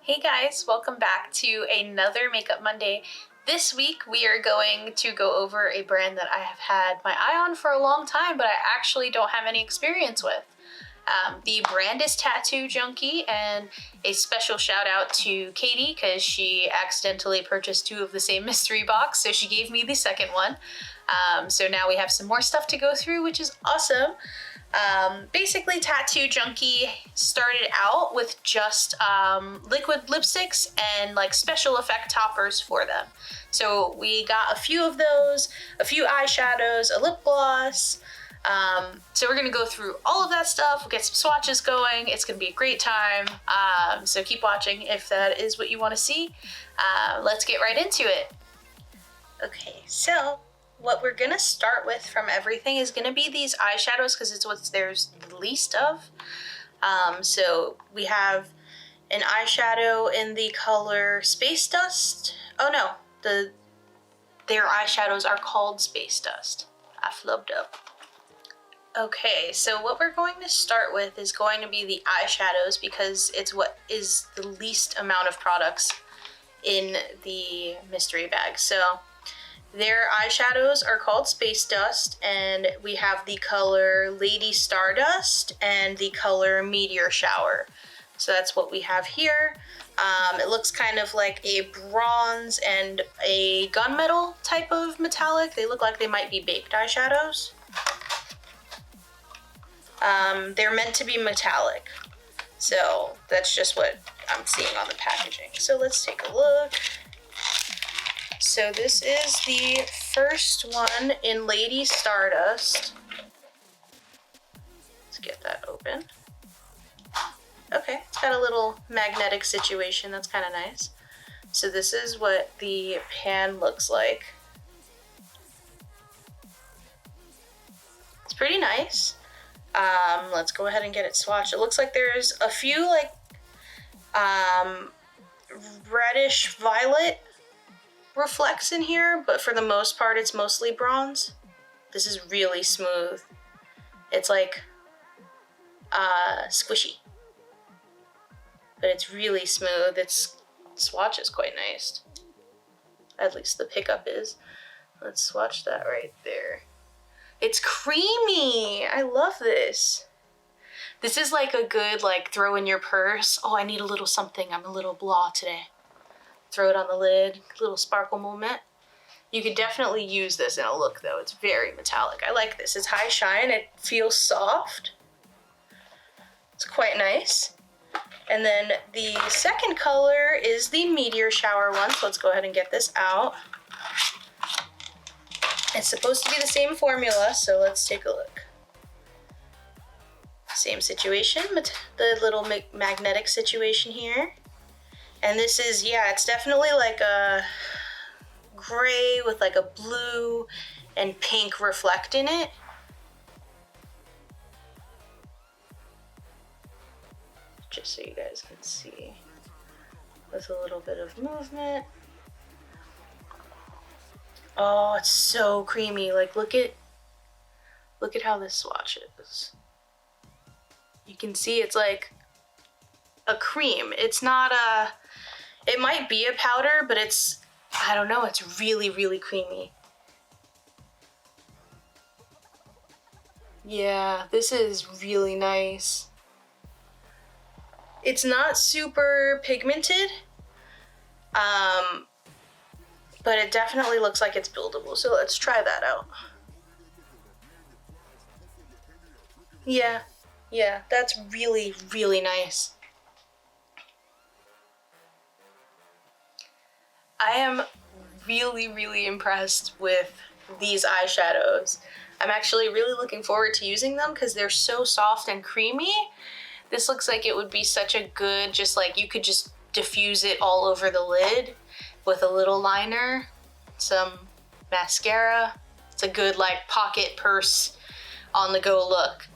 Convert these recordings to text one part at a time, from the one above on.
Hey guys, welcome back to another Makeup Monday. This week we are going to go over a brand that I have had my eye on for a long time, but I actually don't have any experience with. The brand is Tattoo Junkee, and a special shout out to Katie because she accidentally purchased two of the same mystery box, so she gave me the second one. So now we have some more stuff to go through, which is awesome. Basically, Tattoo Junkee started out with just liquid lipsticks and like special effect toppers for them. So we got a few of those, a few eyeshadows, a lip gloss. So we're gonna go through all of that stuff. We'll get some swatches going. It's gonna be a great time. So keep watching if that is what you want to see. Let's get right into it. Okay, so what we're gonna start with from everything is gonna be these eyeshadows because it's what there's the least of. So we have an eyeshadow in the color Space Dust. Oh no, their eyeshadows are called Space Dust. I flubbed up. Okay, so what we're going to start with is going to be the eyeshadows because it's what is the least amount of products in the mystery bag. So their eyeshadows are called Space Dust, and we have the color Lady Stardust and the color Meteor Shower. So that's what we have here. It looks kind of like a bronze and a gunmetal type of metallic. They look like they might be baked eyeshadows. They're meant to be metallic. So that's just what I'm seeing on the packaging. So let's take a look. So this is the first one in Lady Stardust. Let's get that open. Okay, it's got a little magnetic situation. That's kind of nice. So this is what the pan looks like. It's pretty nice. Let's go ahead and get it swatched. It looks like there's a few like reddish violet reflects in here, but for the most part it's mostly bronze. This is really smooth. It's like squishy, but it's really smooth. Its swatch is quite nice. At least the pickup is. Let's swatch that right there. It's creamy. I love this. This is like a good like throw in your purse. Oh, I need a little something. I'm a little blah today. Throw it on the lid, little sparkle moment. You could definitely use this in a look though. It's very metallic. I like this. It's high shine. It feels soft. It's quite nice. And then the second color is the Meteor Shower one. So let's go ahead and get this out. It's supposed to be the same formula, so let's take a look. Same situation, the little magnetic situation here. And this is, yeah, it's definitely like a gray with like a blue and pink reflect in it. Just so you guys can see. With a little bit of movement. Oh, it's so creamy. Like look at how this swatch is. You can see it's like a cream. It's not a, it might be a powder, but it's, I don't know, it's really, really creamy. Yeah, this is really nice. It's not super pigmented, but it definitely looks like it's buildable. So let's try that out. Yeah, that's really, really nice. I am really, really impressed with these eyeshadows. I'm actually really looking forward to using them because they're so soft and creamy. This looks like it would be such a good, just like you could just diffuse it all over the lid with a little liner, some mascara. It's a good like pocket purse on the go look.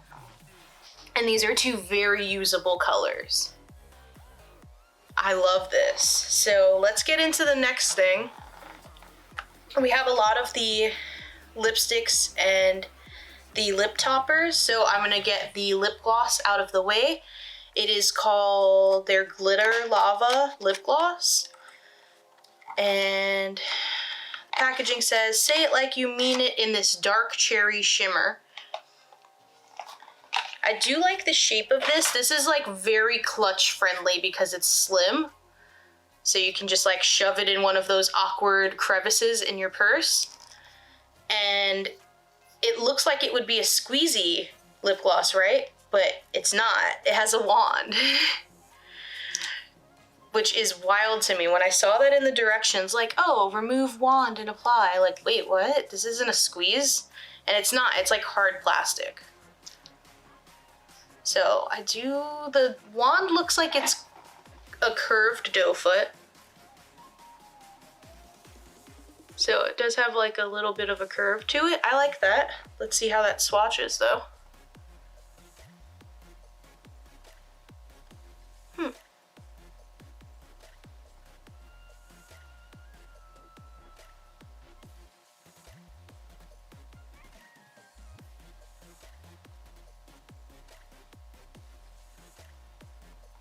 And these are two very usable colors. I love this. So let's get into the next thing. We have a lot of the lipsticks and the lip toppers. So I'm gonna get the lip gloss out of the way. It is called their Glitter Lava Lip Gloss. And packaging says, say it like you mean it in this dark cherry shimmer. I do like the shape of this. This is like very clutch friendly because it's slim. So you can just like shove it in one of those awkward crevices in your purse. And it looks like it would be a squeezy lip gloss, right? But it's not. It has a wand. Which is wild to me. When I saw that in the directions, like, oh, remove wand and apply. Like, wait, what? This isn't a squeeze? And it's not. It's like hard plastic. So the wand looks like it's a curved doe foot. So it does have like a little bit of a curve to it. I like that. Let's see how that swatches though.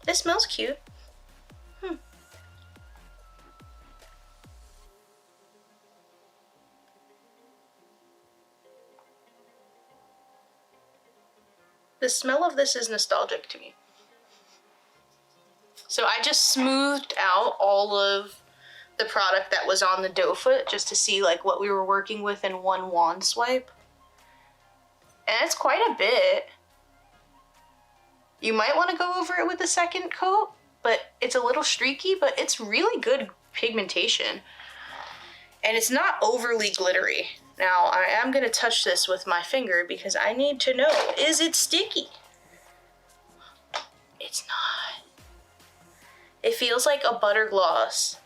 It smells cute. The smell of this is nostalgic to me. So I just smoothed out all of the product that was on the doe foot just to see like what we were working with in one wand swipe. And it's quite a bit. You might want to go over it with a second coat, but it's a little streaky, but it's really good pigmentation. And it's not overly glittery. Now, I am going to touch this with my finger because I need to know, is it sticky? It's not. It feels like a butter gloss.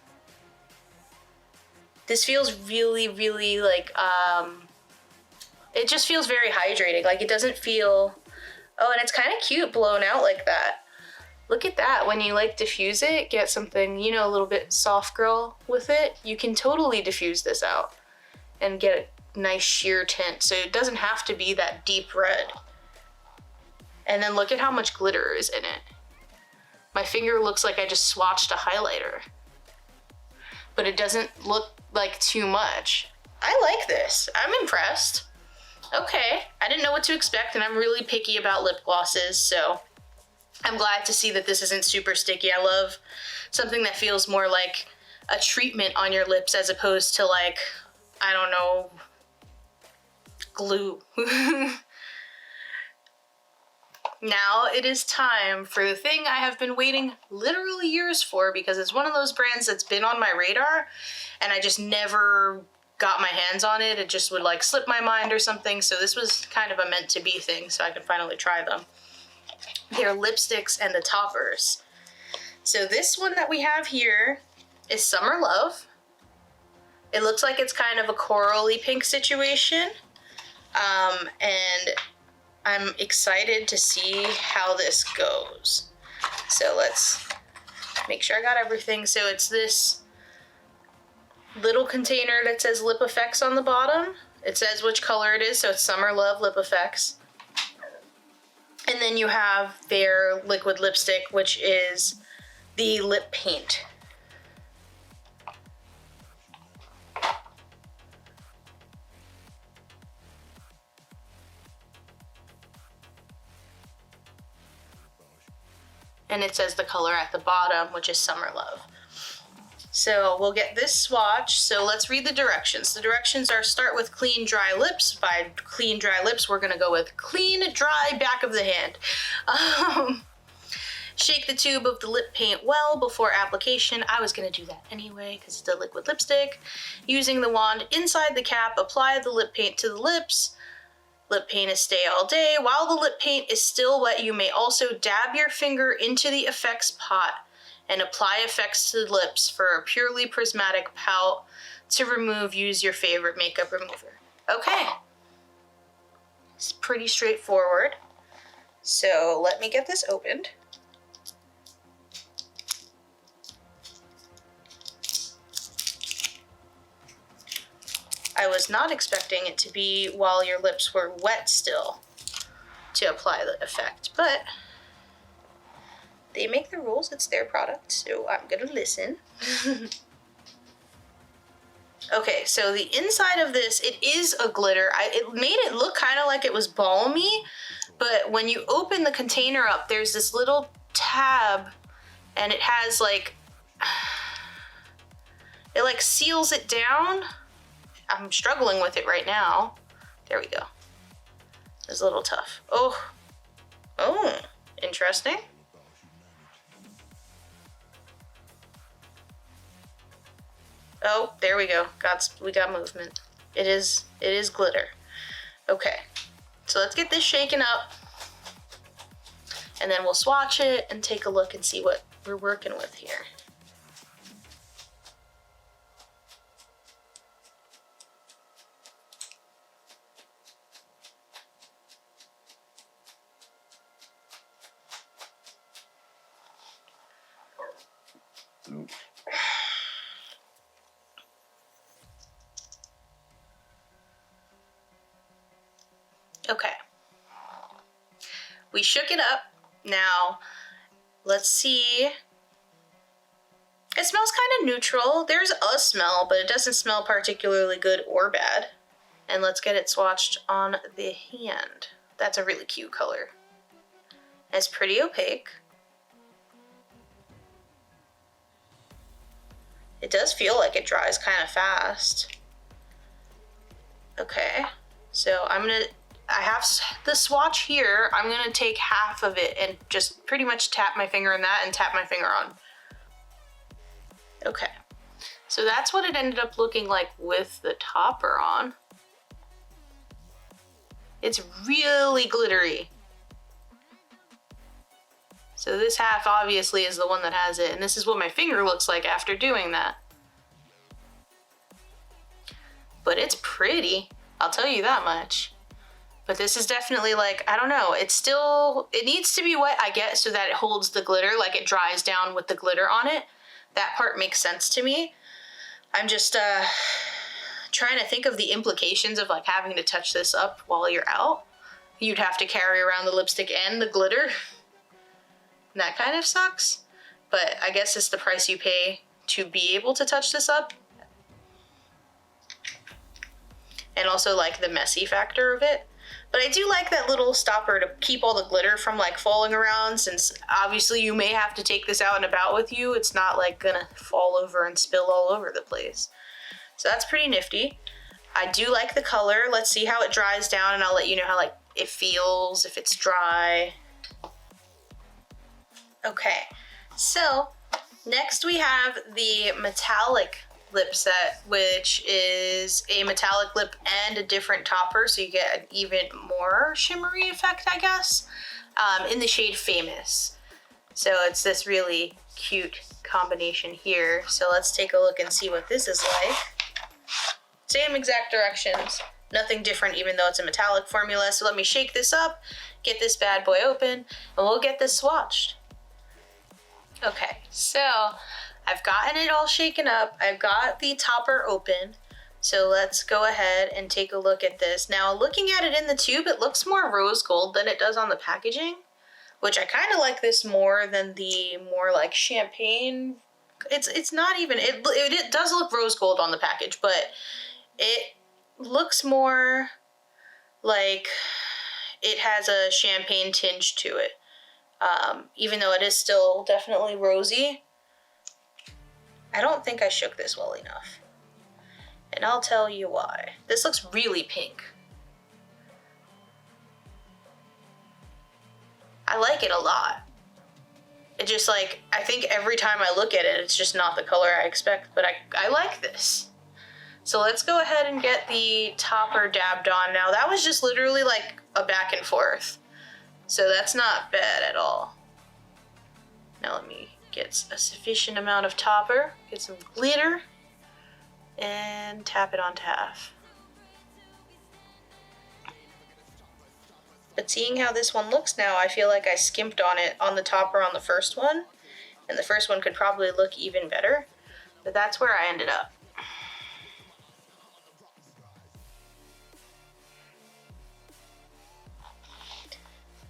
This feels really, really like, it just feels very hydrating. Like it doesn't feel, oh, and it's kind of cute blown out like that. Look at that. When you like diffuse it, get something, you know, a little bit soft girl with it, you can totally diffuse this out and get a nice sheer tint. So it doesn't have to be that deep red. And then look at how much glitter is in it. My finger looks like I just swatched a highlighter. But it doesn't look like too much. I like this. I'm impressed. Okay, I didn't know what to expect, and I'm really picky about lip glosses, so I'm glad to see that this isn't super sticky. I love something that feels more like a treatment on your lips as opposed to like, I don't know, glue. Now it is time for the thing I have been waiting literally years for, because it's one of those brands that's been on my radar and I just never got my hands on it. It just would like slip my mind or something. So this was kind of a meant to be thing, so I could finally try them. They're lipsticks and the toppers. So this one that we have here is Summer Love. It looks like it's kind of a corally pink situation. And I'm excited to see how this goes. So let's make sure I got everything. So it's this little container that says Lip Effects on the bottom. It says which color it is, so it's Summer Love Lip Effects. And then you have their liquid lipstick, which is the lip paint. And it says the color at the bottom, which is Summer Love. So we'll get this swatch. So let's read the directions. The directions are start with clean, dry lips. By clean, dry lips, we're gonna go with clean, dry, back of the hand. Shake the tube of the lip paint well before application. I was gonna do that anyway because it's a liquid lipstick. Using the wand inside the cap, apply the lip paint to the lips. Lip paint is stay all day. While the lip paint is still wet, you may also dab your finger into the effects pot and apply effects to the lips for a purely prismatic pout. To remove, use your favorite makeup remover. Okay. It's pretty straightforward. So let me get this opened. I was not expecting it to be while your lips were wet still to apply the effect, but they make the rules, it's their product, so I'm gonna listen. Okay, so the inside of this, it is a glitter. It made it look kind of like it was balmy, but when you open the container up, there's this little tab, and it has like, it like seals it down. I'm struggling with it right now. There we go. It's a little tough. Oh, interesting. Oh, there we go. We got movement. It is glitter. Okay, so let's get this shaken up, and then we'll swatch it and take a look and see what we're working with here. Okay, we shook it up. Now, let's see. It smells kind of neutral. There's a smell, but it doesn't smell particularly good or bad. And let's get it swatched on the hand. That's a really cute color. It's pretty opaque. It does feel like it dries kind of fast. Okay, so I have the swatch here. I'm gonna take half of it and just pretty much tap my finger in that and tap my finger on. Okay, so that's what it ended up looking like with the topper on. It's really glittery. So this half obviously is the one that has it, and this is what my finger looks like after doing that. But it's pretty, I'll tell you that much. But this is definitely like, I don't know, it needs to be wet, I guess, so that it holds the glitter, like it dries down with the glitter on it. That part makes sense to me. I'm just trying to think of the implications of like having to touch this up while you're out. You'd have to carry around the lipstick and the glitter. That kind of sucks, but I guess it's the price you pay to be able to touch this up. And also like the messy factor of it. But I do like that little stopper to keep all the glitter from like falling around, since obviously you may have to take this out and about with you. It's not like gonna fall over and spill all over the place. So that's pretty nifty. I do like the color. Let's see how it dries down and I'll let you know how like it feels, if it's dry. Okay, so next we have the metallic lip set, which is a metallic lip and a different topper, so you get an even more shimmery effect, I guess, in the shade Famous. So it's this really cute combination here. So let's take a look and see what this is like. Same exact directions, nothing different, even though it's a metallic formula. So let me shake this up, get this bad boy open, and we'll get this swatched. Okay, so I've gotten it all shaken up. I've got the topper open. So let's go ahead and take a look at this. Now, looking at it in the tube, it looks more rose gold than it does on the packaging, which I kind of like this more than the more like champagne. It's not even, it does look rose gold on the package, but it looks more like it has a champagne tinge to it. Even though it is still definitely rosy. I don't think I shook this well enough. And I'll tell you why. This looks really pink. I like it a lot. It just like, I think every time I look at it, it's just not the color I expect, but I like this. So let's go ahead and get the topper dabbed on. Now that was just literally like a back and forth. So that's not bad at all. Now let me get a sufficient amount of topper, get some glitter, and tap it onto half. But seeing how this one looks now, I feel like I skimped on it on the topper on the first one, and the first one could probably look even better, but that's where I ended up.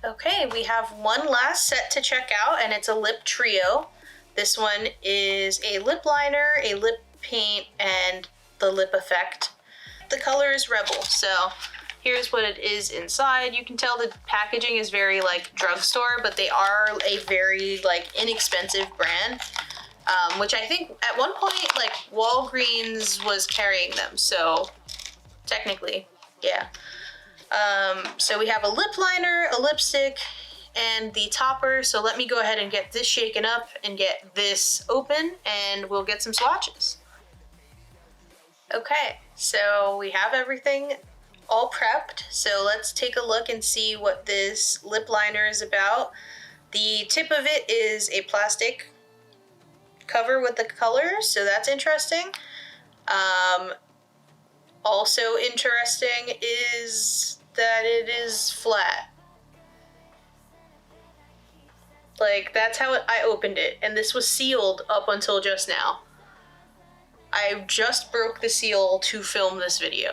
Okay, we have one last set to check out, and it's a lip trio. This one is a lip liner, a lip paint, and the lip effect. The color is Rebel, so here's what it is inside. You can tell the packaging is very like drugstore, but they are a very like inexpensive brand, which I think at one point like Walgreens was carrying them, so technically, yeah. So we have a lip liner, a lipstick, and the topper. So let me go ahead and get this shaken up and get this open, and we'll get some swatches. Okay, so we have everything all prepped. So let's take a look and see what this lip liner is about. The tip of it is a plastic cover with the colors, so that's interesting. Also interesting is that it is flat. Like, that's how I opened it, and this was sealed up until just now. I just broke the seal to film this video.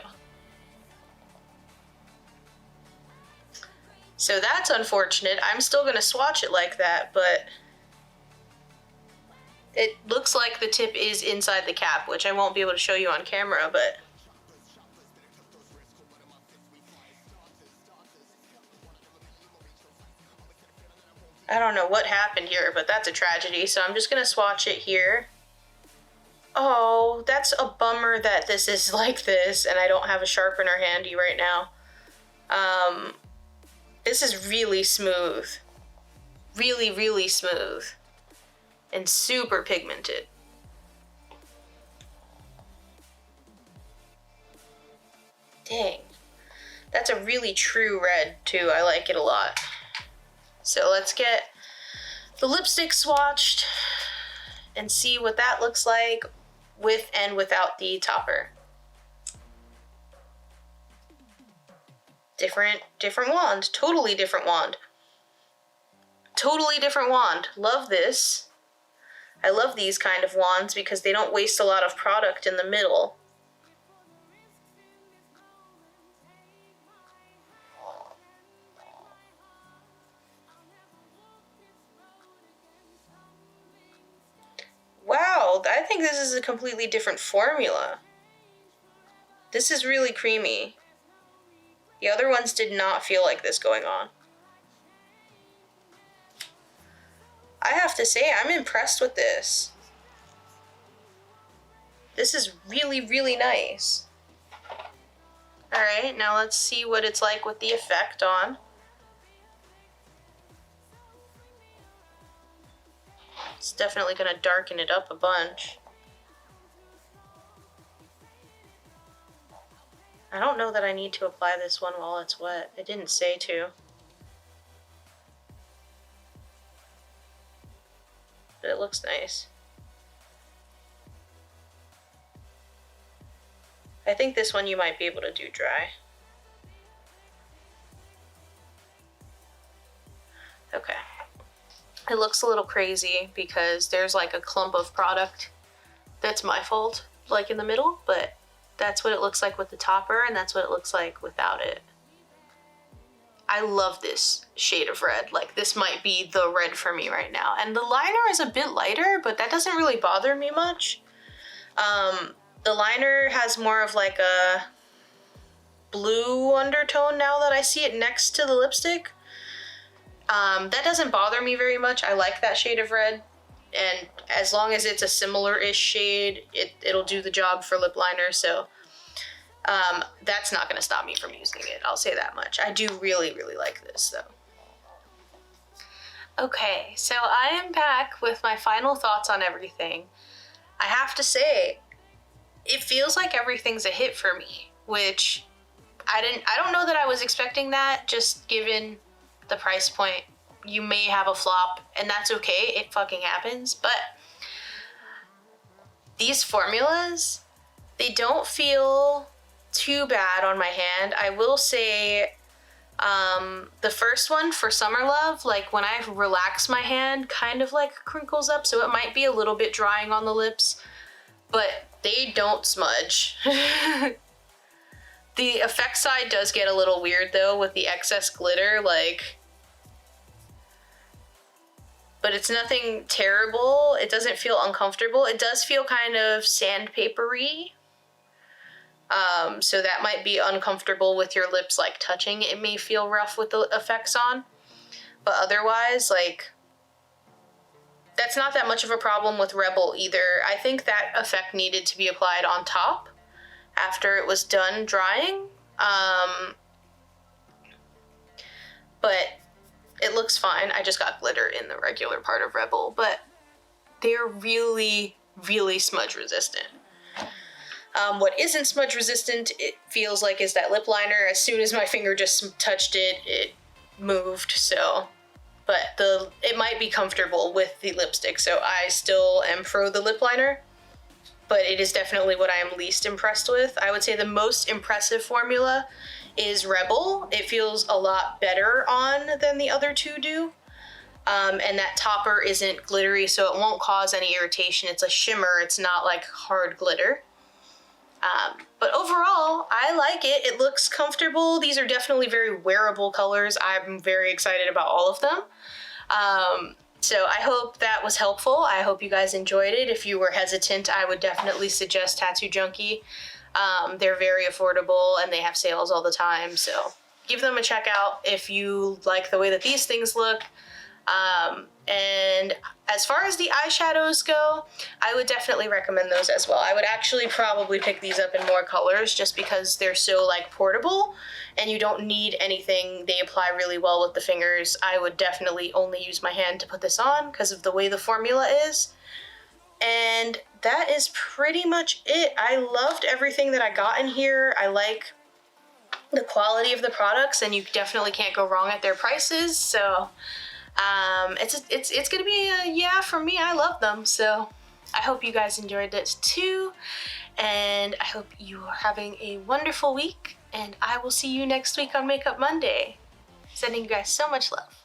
So that's unfortunate. I'm still gonna swatch it like that, but it looks like the tip is inside the cap, which I won't be able to show you on camera, but I don't know what happened here, but that's a tragedy. So I'm just gonna swatch it here. Oh, that's a bummer that this is like this and I don't have a sharpener handy right now. This is really smooth. Really, really smooth. And super pigmented. Dang. That's a really true red too. I like it a lot. So let's get the lipstick swatched and see what that looks like with and without the topper. Different wand, totally different wand. Totally different wand. Love this. I love these kind of wands because they don't waste a lot of product in the middle. Wow, I think this is a completely different formula. This is really creamy. The other ones did not feel like this going on. I have to say, I'm impressed with this. This is really, really nice. All right, now let's see what it's like with the effect on. It's definitely gonna darken it up a bunch. I don't know that I need to apply this one while it's wet. It didn't say to. But it looks nice. I think this one you might be able to do dry. Okay. It looks a little crazy because there's like a clump of product that's my fault, like in the middle, but that's what it looks like with the topper, and that's what it looks like without it. I love this shade of red. Like, this might be the red for me right now. And the liner is a bit lighter, but that doesn't really bother me much. The liner has more of like a blue undertone now that I see it next to the lipstick. That doesn't bother me very much. I like that shade of red. And as long as it's a similar-ish shade, it'll do the job for lip liner. So that's not going to stop me from using it. I'll say that much. I do really, really like this, though. Okay, so I am back with my final thoughts on everything. I have to say, it feels like everything's a hit for me, which I don't know that I was expecting that, just given the price point. You may have a flop, and that's okay. It fucking happens. But these formulas, they don't feel too bad on my hand. I will say the first one for Summer Love, like when I relax my hand, kind of like crinkles up, so it might be a little bit drying on the lips, but they don't smudge. The effect side does get a little weird though with the excess glitter. Like, but it's nothing terrible. It doesn't feel uncomfortable. It does feel kind of sandpapery. So that might be uncomfortable with your lips, like touching. It may feel rough with the effects on, but otherwise, like, that's not that much of a problem with Rebel either. I think that effect needed to be applied on top after it was done drying. But it looks fine. I just got glitter in the regular part of Rebel, but they're really, really smudge resistant. What isn't smudge resistant, it feels like, is that lip liner. As soon as my finger just touched it, it moved, so. But it might be comfortable with the lipstick, so I still am pro the lip liner, but it is definitely what I am least impressed with. I would say the most impressive formula is Rebel. It feels a lot better on than the other two do. And that topper isn't glittery, so it won't cause any irritation. It's a shimmer, it's not like hard glitter. But overall, I like it. It looks comfortable. These are definitely very wearable colors. I'm very excited about all of them. So I hope that was helpful. I hope you guys enjoyed it. If you were hesitant, I would definitely suggest Tattoo Junkee. They're very affordable and they have sales all the time. So give them a check out if you like the way that these things look. And as far as the eyeshadows go, I would definitely recommend those as well. I would actually probably pick these up in more colors just because they're so like portable and you don't need anything. They apply really well with the fingers. I would definitely only use my hand to put this on because of the way the formula is. And that is pretty much it. I loved everything that I got in here. I like the quality of the products and you definitely can't go wrong at their prices. So it's gonna be a yeah for me. I love them, so I hope you guys enjoyed this too, and I hope you are having a wonderful week, and I will see you next week on Makeup Monday. Sending you guys so much love.